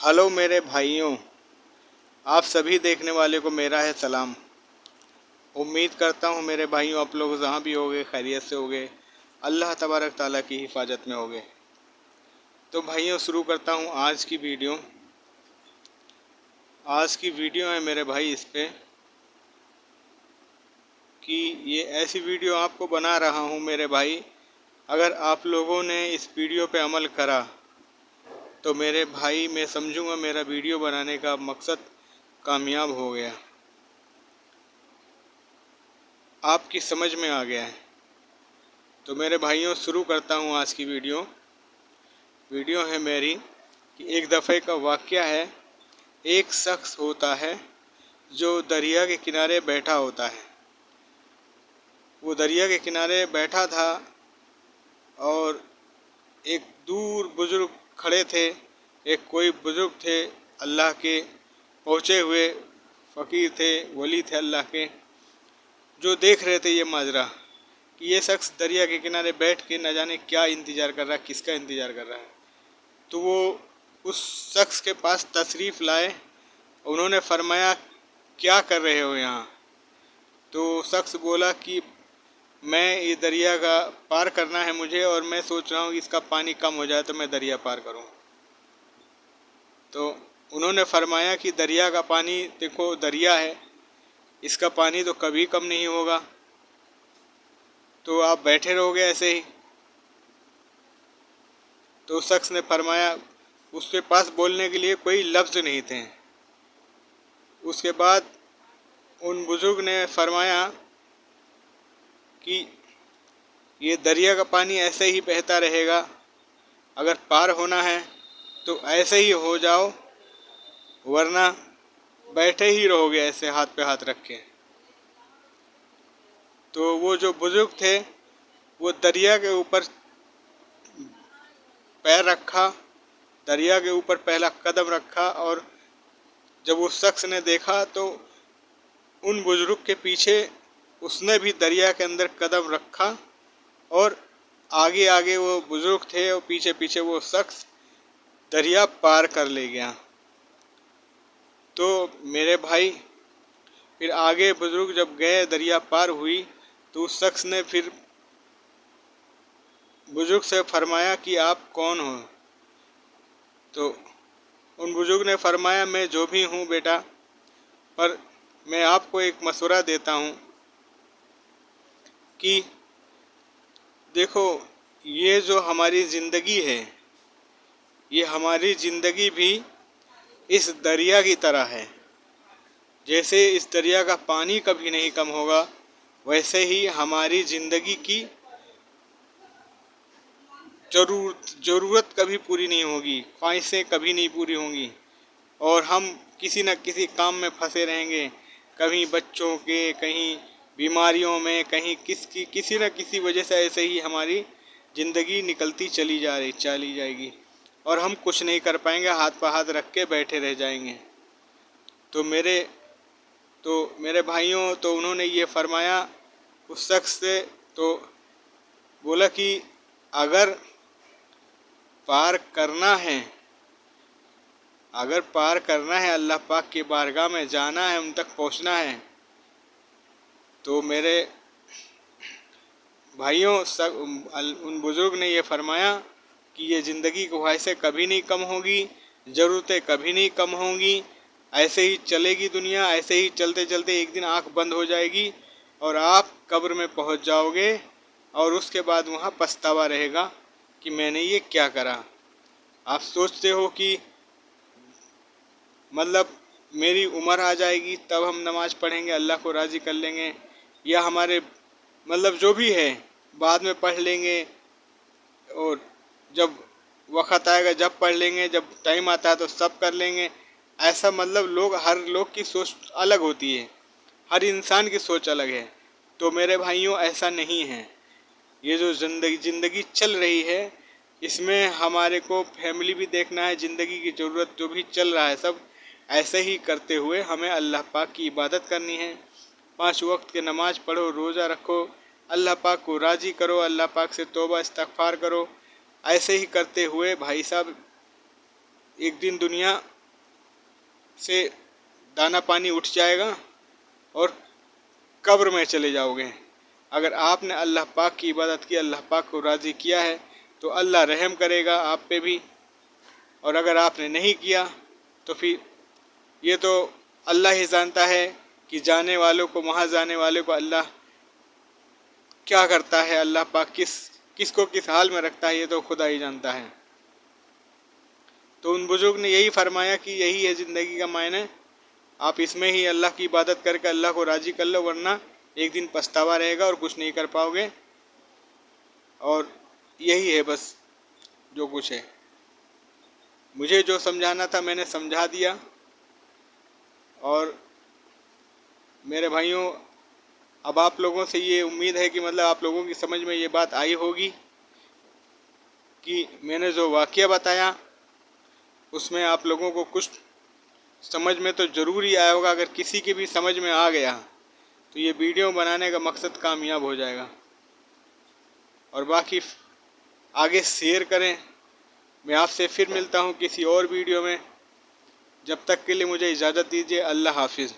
Hello मेरे भाइयों, आप सभी देखने वाले को मेरा है सलाम। उम्मीद करता हूँ मेरे भाइयों आप लोग जहाँ भी होगे खैरियत से होगे, अल्लाह तबारक ताला की हिफाजत में होगे। तो भाइयों शुरू करता हूँ आज की वीडियो। आज की वीडियो है मेरे भाई इस पे कि ये ऐसी वीडियो आपको बना रहा हूँ मेरे भाई, अगर आप लोगों ने इस वीडियो पे अमल करा तो मेरे भाई मैं समझूंगा मेरा वीडियो बनाने का मकसद कामयाब हो गया, आपकी समझ में आ गया है। तो मेरे भाइयों शुरू करता हूँ आज की वीडियो है मेरी कि एक दफ़े का वाक़या है। एक शख्स होता है जो दरिया के किनारे बैठा होता है। वो दरिया के किनारे बैठा था और एक दूर बुज़ुर्ग खड़े थे। एक कोई बुज़ुर्ग थे, अल्लाह के पहुँचे हुए फ़कीर थे, वली थे अल्लाह के, जो देख रहे थे ये माजरा कि ये शख्स दरिया के किनारे बैठ के न जाने क्या इंतज़ार कर रहा है, किसका इंतज़ार कर रहा है। तो वो उस शख्स के पास तशरीफ़ लाए। उन्होंने फरमाया क्या कर रहे हो यहाँ? तो शख्स बोला कि मैं ये दरिया का पार करना है मुझे और मैं सोच रहा हूँ कि इसका पानी कम हो जाए तो मैं दरिया पार करूँ। तो उन्होंने फरमाया कि दरिया का पानी देखो, दरिया है, इसका पानी तो कभी कम नहीं होगा, तो आप बैठे रहोगे ऐसे ही? तो उस शख्स ने फरमाया, उसके पास बोलने के लिए कोई लफ्ज़ नहीं थे। उसके बाद उन बुज़ुर्ग ने फरमाया कि ये दरिया का पानी ऐसे ही बहता रहेगा, अगर पार होना है तो ऐसे ही हो जाओ, वरना बैठे ही रहोगे ऐसे हाथ पे हाथ रख के। तो वो जो बुज़ुर्ग थे वो दरिया के ऊपर पैर रखा, दरिया के ऊपर पहला कदम रखा, और जब उस शख्स ने देखा तो उन बुज़ुर्ग के पीछे उसने भी दरिया के अंदर कदम रखा और आगे आगे वो बुज़ुर्ग थे और पीछे पीछे वो शख्स दरिया पार कर ले गया। तो मेरे भाई फिर आगे बुज़ुर्ग जब गए, दरिया पार हुई, तो उस शख्स ने फिर बुज़ुर्ग से फरमाया कि आप कौन हो? तो उन बुज़ुर्ग ने फरमाया मैं जो भी हूँ बेटा, पर मैं आपको एक मशवरा देता हूँ कि देखो, ये जो हमारी ज़िंदगी है, ये हमारी ज़िंदगी भी इस दरिया की तरह है। जैसे इस दरिया का पानी कभी नहीं कम होगा, वैसे ही हमारी ज़िंदगी की ज़रूरत कभी पूरी नहीं होगी, ख्वाहिशें कभी नहीं पूरी होंगी, और हम किसी न किसी काम में फंसे रहेंगे, कहीं बच्चों के, कहीं बीमारियों में, कहीं किसी न किसी वजह से ऐसे ही हमारी ज़िंदगी निकलती चली जाएगी और हम कुछ नहीं कर पाएंगे, हाथ पर हाथ रख के बैठे रह जाएंगे। तो मेरे भाइयों, तो उन्होंने ये फरमाया उस शख्स से, तो बोला कि अगर पार करना है, अगर पार करना है, अल्लाह पाक की बारगाह में जाना है, उन तक पहुंचना है, तो मेरे भाइयों उन बुज़ुर्ग ने ये फरमाया कि ये ज़िंदगी की ख्वाहिशें कभी नहीं कम होगी, ज़रूरतें कभी नहीं कम होंगी, ऐसे ही चलेगी दुनिया, ऐसे ही चलते चलते एक दिन आँख बंद हो जाएगी और आप कब्र में पहुंच जाओगे और उसके बाद वहाँ पछतावा रहेगा कि मैंने ये क्या करा। आप सोचते हो कि मतलब मेरी उम्र आ जाएगी तब हम नमाज़ पढ़ेंगे, अल्लाह को राज़ी कर लेंगे, या हमारे मतलब जो भी है बाद में पढ़ लेंगे, और जब वक़्त आएगा जब पढ़ लेंगे, जब टाइम आता है तो सब कर लेंगे। ऐसा मतलब हर लोग की सोच अलग होती है, हर इंसान की सोच अलग है। तो मेरे भाइयों ऐसा नहीं है। ये जो ज़िंदगी चल रही है, इसमें हमारे को फैमिली भी देखना है, ज़िंदगी की ज़रूरत जो भी चल रहा है सब ऐसे ही करते हुए हमें अल्लाह पाक की इबादत करनी है। 5 वक्त के नमाज़ पढ़ो, रोज़ा रखो, अल्लाह पाक को राज़ी करो, अल्लाह पाक से तौबा इस्तग़फ़ार करो। ऐसे ही करते हुए भाई साहब एक दिन दुनिया से दाना पानी उठ जाएगा और कब्र में चले जाओगे। अगर आपने अल्लाह पाक की इबादत की, अल्लाह पाक को राज़ी किया है, तो अल्लाह रहम करेगा आप पे भी। और अगर आपने नहीं किया तो फिर ये तो अल्लाह ही जानता है कि जाने वालों को, वहाँ जाने वाले को अल्लाह क्या करता है, अल्लाह पाक किसको किस हाल में रखता है, ये तो खुदा ही जानता है। तो उन बुजुर्ग ने यही फरमाया कि यही है ज़िंदगी का मायने, आप इसमें ही अल्लाह की इबादत करके अल्लाह को राज़ी कर लो, वरना एक दिन पछतावा रहेगा और कुछ नहीं कर पाओगे। और यही है बस जो कुछ है। मुझे जो समझाना था मैंने समझा दिया। और मेरे भाइयों, अब आप लोगों से ये उम्मीद है कि मतलब आप लोगों की समझ में ये बात आई होगी कि मैंने जो वाक़या बताया उसमें आप लोगों को कुछ समझ में तो ज़रूर ही आया होगा। अगर किसी के भी समझ में आ गया तो ये वीडियो बनाने का मकसद कामयाब हो जाएगा। और बाकी आगे शेयर करें। मैं आपसे फिर मिलता हूँ किसी और वीडियो में। जब तक के लिए मुझे इजाज़त दीजिए। अल्लाह हाफिज़।